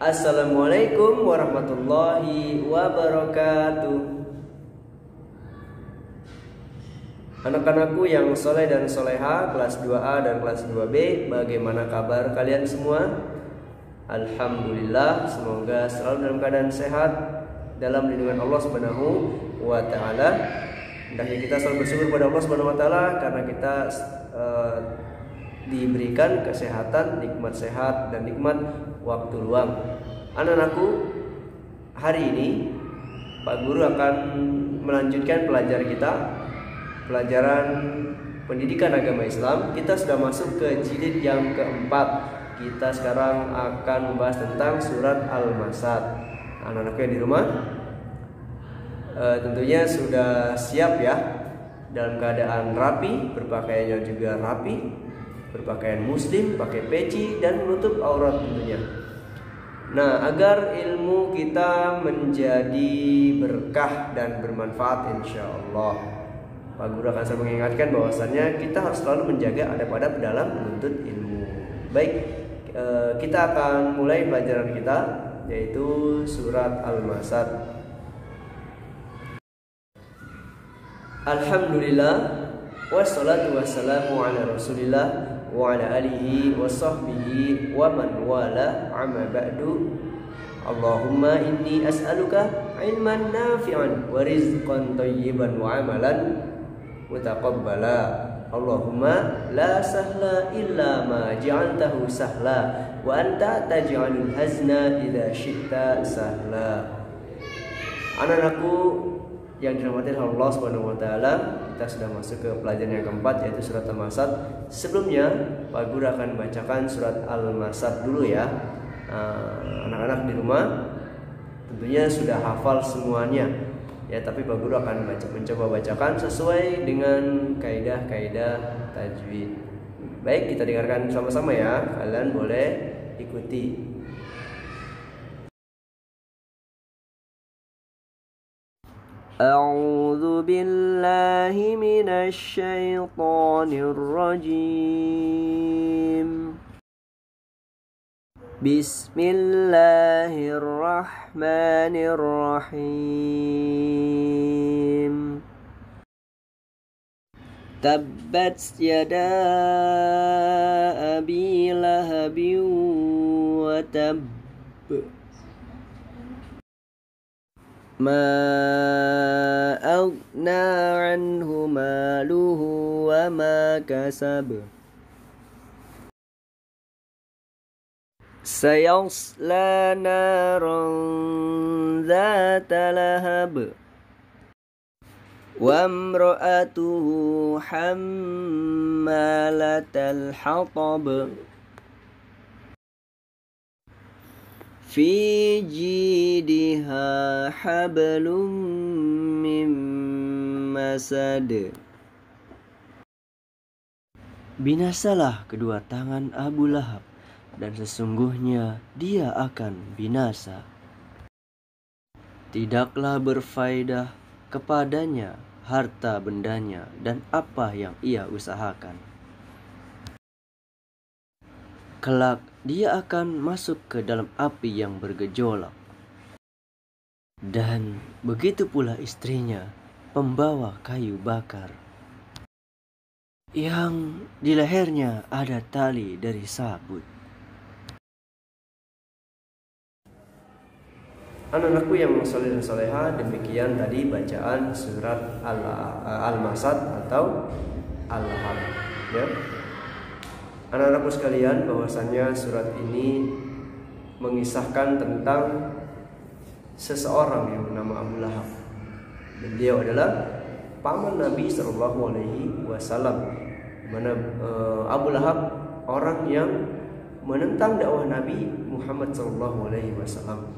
Assalamualaikum warahmatullahi wabarakatuh. Anak-anakku yang soleh dan soleha, kelas 2A dan kelas 2B, bagaimana kabar kalian semua? Alhamdulillah, semoga selalu dalam keadaan sehat, dalam lindungan Allah Subhanahu wa Ta'ala. Hendaknya kita selalu bersyukur kepada Allah Subhanahu wa Ta'ala karena kita diberikan kesehatan, nikmat sehat dan nikmat waktu luang. Anak-anakku, hari ini Pak Guru akan melanjutkan pelajaran pendidikan agama Islam. Kita sudah masuk ke jilid yang keempat. Kita sekarang akan membahas tentang surat Al-Masad. Anak-anakku yang di rumah tentunya sudah siap ya, dalam keadaan rapi, berpakaiannya juga rapi, berpakaian muslim, pakai peci dan menutup aurat tentunya. Nah, agar ilmu kita menjadi berkah dan bermanfaat insyaallah, Pak Guru akan selalu mengingatkan bahwasannya kita harus selalu menjaga adab-adab dalam menuntut ilmu. Baik, kita akan mulai pelajaran kita, yaitu surat Al-Masad. Alhamdulillah, wassalatu wassalamu ala Rasulillah wa ala alihi wa sahbihi wa man wala, amma ba'du. Allahumma inni as'aluka ilman nafi'an wa rizqan thayyiban wa amalan mutaqabbala. Allahumma la sahla illa ma ja'altahu sahla wa anta taj'alul hazna idza syi'ta sahla. Anak-anakku yang dirahmati Allah Subhanahu wa Ta'ala, kita sudah masuk ke pelajaran yang keempat, yaitu surat Al-Masad. Sebelumnya Pak Guru akan membacakan surat Al-Masad dulu ya. Anak-anak di rumah tentunya sudah hafal semuanya ya, tapi Pak Guru akan mencoba bacakan sesuai dengan kaidah-kaidah tajwid. Baik, kita dengarkan sama-sama ya. Kalian boleh ikuti. A'udzu billahi minasy syaithanir rajim. Bismillahirrahmanirrahim. Tabbat yada abi lahabin wa tab. Ma aghna anhu maluhu wa ma kasab. Sayasla naran dhata lahab. Wa imra'atuhu hammalatal hatab. Fi jidiha hablum min masad. Binasalah kedua tangan Abu Lahab, dan sesungguhnya dia akan binasa. Tidaklah berfaedah kepadanya harta bendanya dan apa yang ia usahakan. Kelak dia akan masuk ke dalam api yang bergejolak. Dan begitu pula istrinya, pembawa kayu bakar, yang di lehernya ada tali dari sabut. Anak-anakku yang soleh dan soleha, demikian tadi bacaan surat Al-Masad atau Al-Lahab ya. Anak-anakku sekalian, bahwasannya surat ini mengisahkan tentang seseorang yang bernama Abu Lahab. Beliau adalah paman Nabi Shallallahu Alaihi Wasallam. Mana Abu Lahab orang yang menentang dakwah Nabi Muhammad Shallallahu Alaihi Wasallam,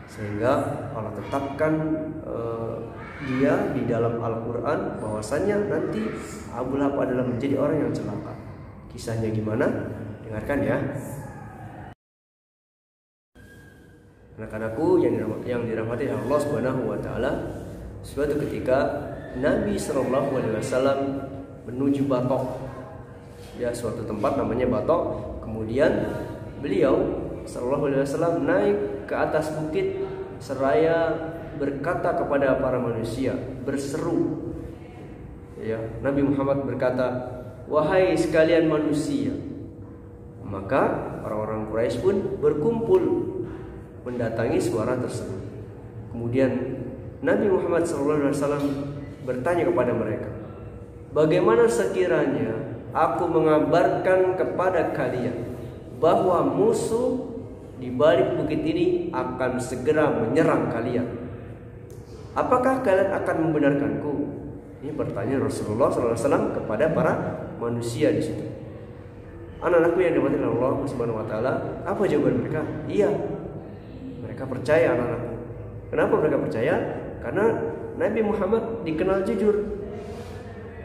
sehingga Allah tetapkan dia di dalam Al-Quran bahwasannya nanti Abu Lahab adalah menjadi orang yang celaka. Kisahnya gimana? Dengarkan ya. Anak-anakku yang dirahmati Allah Subhanahu wa Ta'ala, suatu ketika Nabi Shallallahu Alaihi Wasallam menuju Batok, ya suatu tempat namanya Batok. Kemudian beliau Sallallahu Alaihi Wasallam naik ke atas bukit seraya berkata kepada para manusia, berseru. Ya, Nabi Muhammad berkata, "Wahai sekalian manusia." Maka orang-orang Quraisy pun berkumpul mendatangi suara tersebut. Kemudian Nabi Muhammad SAW bertanya kepada mereka, "Bagaimana sekiranya aku mengabarkan kepada kalian bahwa musuh di balik bukit ini akan segera menyerang kalian? Apakah kalian akan membenarkanku?" Ini pertanyaan Rasulullah SAW kepada para manusia di situ. Anak-anakku yang dirahmati Allah Subhanahu Wa Taala, apa jawaban mereka? Iya, mereka percaya anak-anakku. Kenapa mereka percaya? Karena Nabi Muhammad dikenal jujur.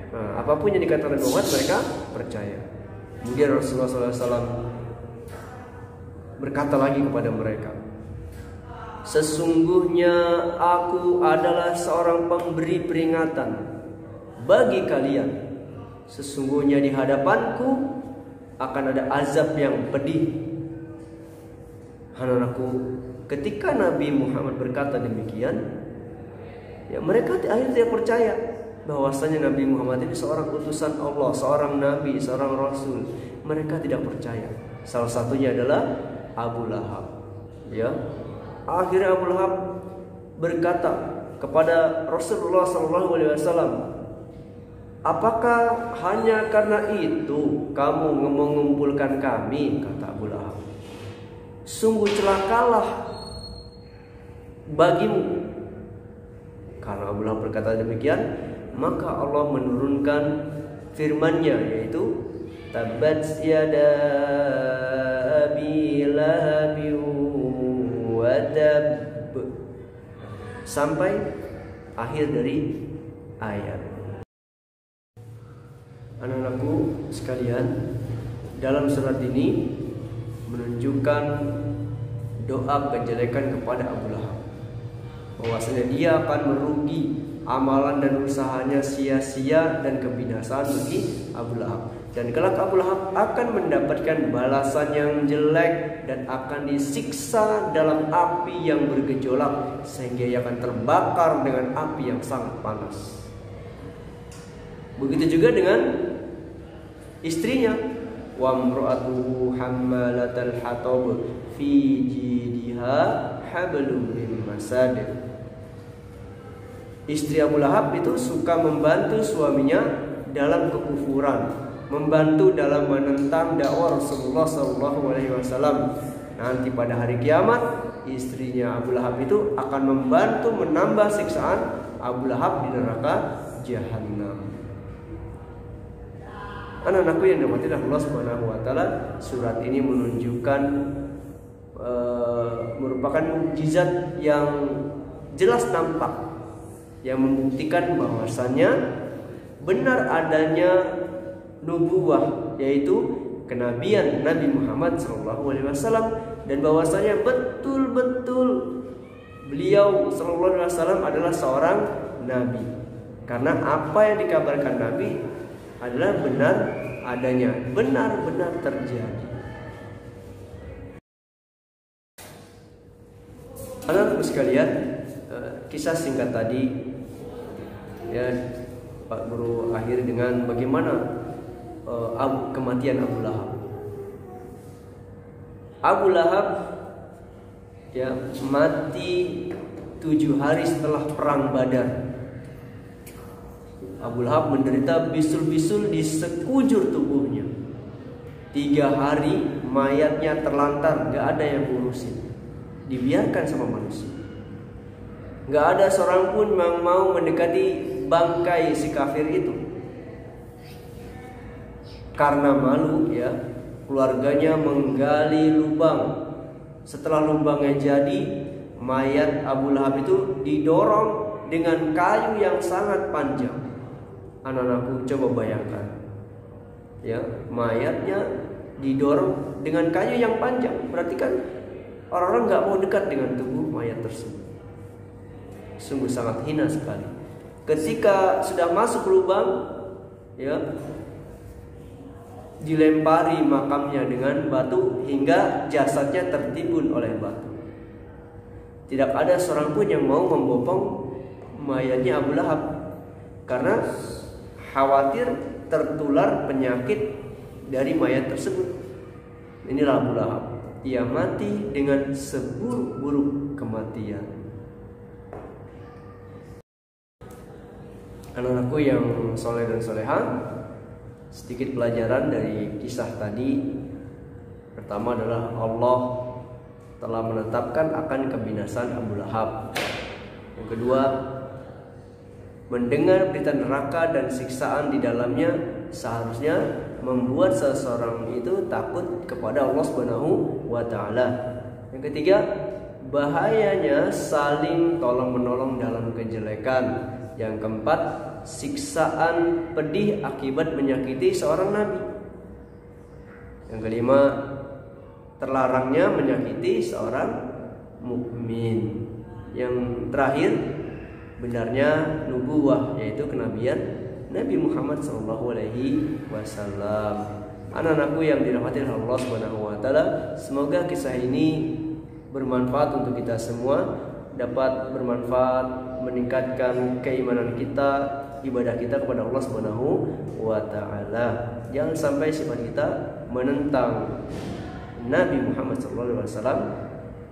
Nah, apapun yang dikatakan Nabi Muhammad mereka percaya. Kemudian Rasulullah SAW berkata lagi kepada mereka, "Sesungguhnya aku adalah seorang pemberi peringatan bagi kalian. Sesungguhnya di hadapanku akan ada azab yang pedih." Anak-anakku, ketika Nabi Muhammad berkata demikian, ya mereka akhirnya tidak percaya bahwasanya Nabi Muhammad ini seorang utusan Allah, seorang nabi, seorang rasul. Mereka tidak percaya. Salah satunya adalah Abu Lahab. Ya, akhirnya Abu Lahab berkata kepada Rasulullah SAW, "Apakah hanya karena itu kamu mengumpulkan kami?" Kata Abu Lahab. "Sungguh celakalah bagimu." Karena Abu Lahab berkata demikian, maka Allah menurunkan firman-Nya, yaitu Tabbat yada abi lahabin wa tab, sampai akhir dari ayat. Anak-anakku sekalian, dalam surat ini menunjukkan doa kejelekan kepada Abu Lahab, bahwasanya dia akan merugi, amalan dan usahanya sia-sia dan kebinasaan bagi Abu Lahab. Dan kelak Abu Lahab akan mendapatkan balasan yang jelek dan akan disiksa dalam api yang bergejolak, sehingga ia akan terbakar dengan api yang sangat panas. Begitu juga dengan istrinya, wa imra'atuhu hammalatal hatab fi jidiha hablum min masad. Istri Abu Lahab itu suka membantu suaminya dalam kekufuran, membantu dalam menentang dakwah Rasulullah SAW. Nanti pada hari kiamat, istrinya Abu Lahab itu akan membantu menambah siksaan Abu Lahab di neraka Jahannam. Anak-anakku yang dirahmati Allah Subhanahu Wa Taala, surat ini menunjukkan merupakan mukjizat yang jelas nampak, yang membuktikan bahwasannya benar adanya nubuwah, yaitu kenabian Nabi Muhammad SAW, dan bahwasanya betul-betul beliau SAW adalah seorang nabi, karena apa yang dikabarkan Nabi adalah benar adanya, benar-benar terjadi. Anak-anak sekalian, kisah singkat tadi ya Pak Guru akhiri dengan bagaimana kematian Abu Lahab. Abu Lahab ya mati 7 hari setelah perang Badar. Abu Lahab menderita bisul-bisul di sekujur tubuhnya. 3 hari mayatnya terlantar, gak ada yang ngurusin, dibiarkan sama manusia. Gak ada seorang pun yang mau mendekati bangkai si kafir itu. Karena malu ya, keluarganya menggali lubang. Setelah lubangnya jadi, mayat Abu Lahab itu didorong dengan kayu yang sangat panjang. Anak-anakku coba bayangkan, ya, mayatnya didorong dengan kayu yang panjang. Berarti kan orang-orang nggak mau dekat dengan tubuh mayat tersebut. Sungguh sangat hina sekali. Ketika sudah masuk lubang, ya, dilempari makamnya dengan batu hingga jasadnya tertimbun oleh batu. Tidak ada seorang pun yang mau membopong mayatnya Abu Lahab karena khawatir tertular penyakit dari mayat tersebut. Inilah Abu Lahab. Ia mati dengan seburuk-buruk kematian. Anak-anakku yang soleh dan soleha, sedikit pelajaran dari kisah tadi. Pertama adalah Allah telah menetapkan akan kebinasan Abu Lahab. Yang kedua, mendengar berita neraka dan siksaan di dalamnya seharusnya membuat seseorang itu takut kepada Allah Subhanahu wa taala. Yang ketiga, bahayanya saling tolong-menolong dalam kejelekan. Yang keempat, siksaan pedih akibat menyakiti seorang nabi. Yang kelima, terlarangnya menyakiti seorang mukmin. Yang terakhir, benarnya nubuwah, yaitu kenabian Nabi Muhammad SAW. Anak-anakku yang dirahmati Allah Subhanahu wa taala, semoga kisah ini bermanfaat untuk kita semua, dapat bermanfaat meningkatkan keimanan kita, ibadah kita kepada Allah Subhanahu wa taala. Jangan sampai sifat kita menentang Nabi Muhammad SAW,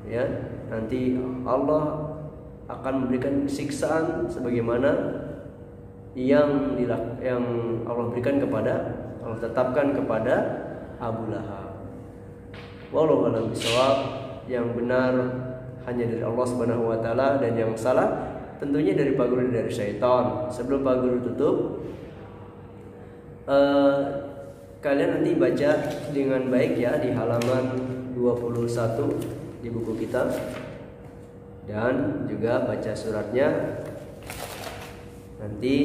ya. Nanti Allah akan memberikan siksaan sebagaimana yang Allah berikan Allah tetapkan kepada Abu Lahab. Wallahu a'lam bishawab. Yang benar hanya dari Allah Subhanahu wa taala, dan yang salah tentunya dari Pak Guru dan dari syaitan. Sebelum Pak Guru tutup, kalian nanti baca dengan baik ya di halaman 21 di buku kita, dan juga baca suratnya nanti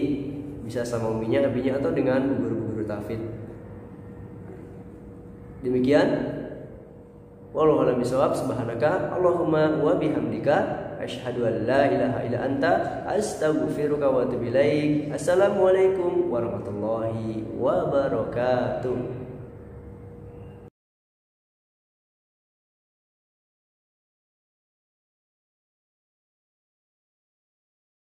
bisa sama uminya, abinya, atau dengan guru-guru tahfidz. Demikian, wallahu a'lam bishawab. Subhanaka Allahumma wa bihamdika asyhadu an la ilaha illa anta astaghfiruka wa atubu ilaik. Assalamualaikum warahmatullahi wabarakatuh.